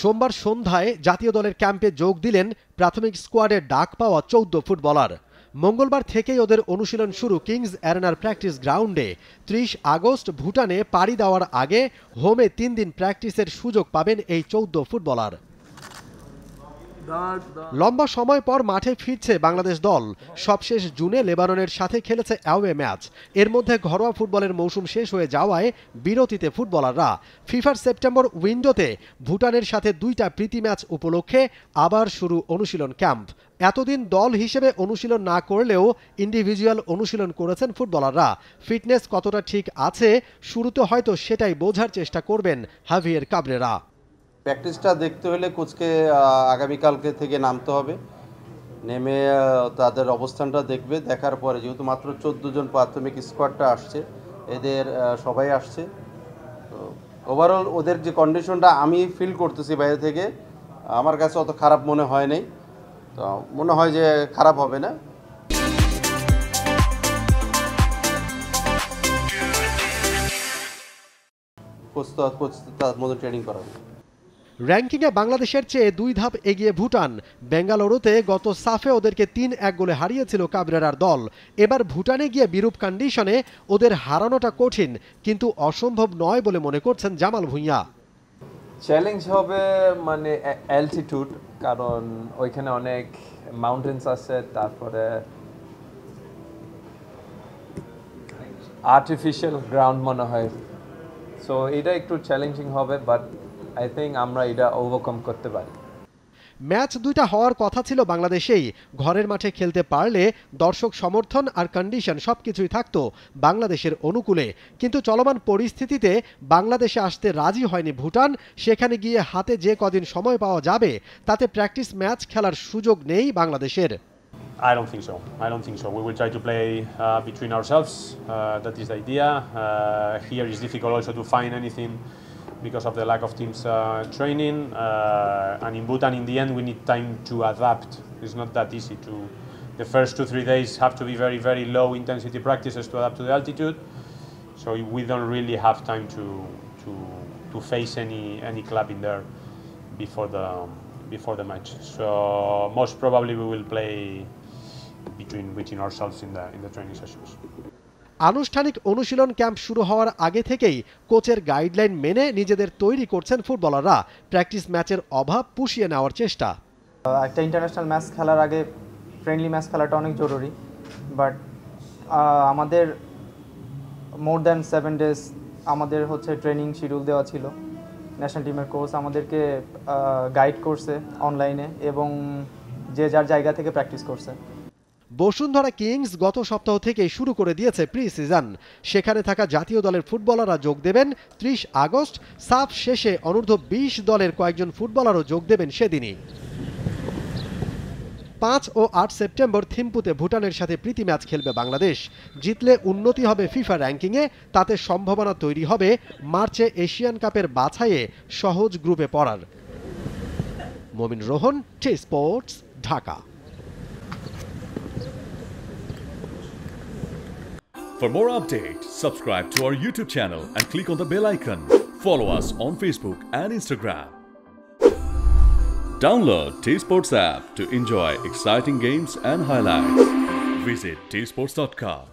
সোমবার সন্ধ্যায় জাতীয় দলের ক্যাম্পে যোগ দিলেন প্রাথমিক স্কোয়াডের ডাক পাওয়া 14 ফুটবলার। মঙ্গলবার থেকেই ওদের অনুশীলন শুরু কিংস অ্যারেনার প্র্যাকটিস গ্রাউন্ডে। 30 আগস্ট ভুটানে পাড়ি দেওয়ার আগে হোমে 3 দিন প্র্যাকটিসের সুযোগ পাবেন এই 14 ফুটবলার। লম্বা সময় পর মাঠে ফিরছে বাংলাদেশ দল। সবশেষ জুনে লেবাননের সাথে খেলেছে অ্যাওয়ে ম্যাচ। এর মধ্যে ঘরোয়া ফুটবলের মৌসুম শেষ হয়ে যাওয়ায় বিরতিতে ফুটবলাররা। ফিফার সেপ্টেম্বর উইন্ডোতে ভুটানের সাথে 2টা প্রীতি ম্যাচ উপলক্ষে আবার শুরু অনুশীলন ক্যাম্প। এতদিন দল হিসেবে অনুশীলন না করলেও ইন্ডিভিজুয়াল অনুশীলন করেছেন ফুটবলাররা। ফিটনেস কতটা ঠিক আছে শুরুতে হয়তো সেটাই বোঝার চেষ্টা করবেন হাভিয়ের কাবরেরা। প্র্যাকটিসটা দেখতে হলে কোচকে আগামীকালকে থেকে নামতে হবে, নেমে তাদের অবস্থানটা দেখবে। দেখার পরে যেহেতু মাত্র 14 জন প্রাথমিক স্কোয়াডটা আসছে, এদের সবাই আসছে, তো ওভারঅল ওদের যে কন্ডিশনটা আমি ফিল করতেছি বাইরে থেকে, আমার কাছে অত খারাপ মনে হয় নাই। তো মনে হয় যে খারাপ হবে না। কোচ তার মধ্যে ট্রেনিং করাবে। র্যাঙ্কিংয়ে বাংলাদেশের চেয়ে 2 ধাপ এগিয়ে ভুটান। বেঙ্গালুরুতে গত সাফে ওদেরকে 3-1 গোলে হারিয়েছিল কাবরেরার দল। এবার ভুটানে গিয়ে বিরূপ কন্ডিশনে ওদের হারানোটা কঠিন, কিন্তু অসম্ভব নয় বলে মনে করছেন জামাল ভুঁইয়া। চ্যালেঞ্জ হবে মানে অ্যালটিটিউড, কারণ ওইখানে অনেক মাউন্টেন্স আছে, তারপরে আর্টিফিশিয়াল গ্রাউন্ড মনে হয়। সো এটা একটু চ্যালেঞ্জিং হবে, বাট আই থিঙ্ক আমরা এটা ওভারকাম করতে পারি। ম্যাচ 2টা হওয়ার কথা ছিল বাংলাদেশেই। ঘরের মাঠে খেলতে পারলে দর্শক সমর্থন আর কন্ডিশন সবকিছুই থাকতো বাংলাদেশের অনুকূলে, কিন্তু চলমান পরিস্থিতিতে বাংলাদেশে আসতে রাজি হয়নি ভুটান। সেখানে গিয়ে হাতে যে কদিন সময় পাওয়া যাবে তাতে প্র্যাকটিস ম্যাচ খেলার সুযোগ নেই বাংলাদেশের। I don't think so. I don't think so. We will try to play between ourselves. That is the idea. Here is difficult also to find anything because of the lack of teams training. And in Bhutan, in the end, we need time to adapt. It's not that easy to. The first 2-3 days have to be very, very low intensity practices to adapt to the altitude. So we don't really have time to face any club in there before the match. So most probably we will play between ourselves in the training sessions. আনুষ্ঠানিক অনুশীলন camp শুরু হওয়ার আগে থেকেই কোচের guideline মেনে নিজেদের তৈরি করছেন ফুটবলাররা। প্র্যাকটিস ম্যাচের অভাব পুষিয়ে নেওয়ার চেষ্টা। একটা ইন্টারন্যাশনাল ম্যাচ খেলার আগে ফ্রেন্ডলি ম্যাচ খেলাটা অনেক জরুরি, বাট আমাদের মোর দ্যান 7 ডেজ আমাদের ট্রেনিং শিডিউল দেওয়া ছিল। ন্যাশনাল টিমের কোচ আমাদেরকে গাইড করছে অনলাইনে, এবং যে যার জায়গা থেকে প্র্যাকটিস করছে। বসুন্ধরা কিংস গত সপ্তাহ থেকে শুরু করে দিয়েছে প্রি সিজন। সেখানে থাকা জাতীয় দলের ফুটবলাররা যোগ দেবেন 30 আগস্ট। সাফ শেষে অনূর্ধ্ব 20 দলের কয়েকজন ফুটবলারও যোগ দেবেন সেদিনই। 5 ও 8 সেপ্টেম্বর থিম্পুতে ভুটানের সাথে প্রীতি ম্যাচ খেলবে বাংলাদেশ। জিতলে উন্নতি হবে ফিফা র্যাঙ্কিংয়ে, তাতে সম্ভাবনা তৈরি হবে মার্চে এশিয়ান কাপের বাছাইয়ে সহজ গ্রুপে পড়ার। Momin Rohan, T sports, Dhaka. For more updates, subscribe to our YouTube channel and click on the bell icon. Follow us on Facebook and Instagram. Download T-Sports app to enjoy exciting games and highlights. Visit tsports.com.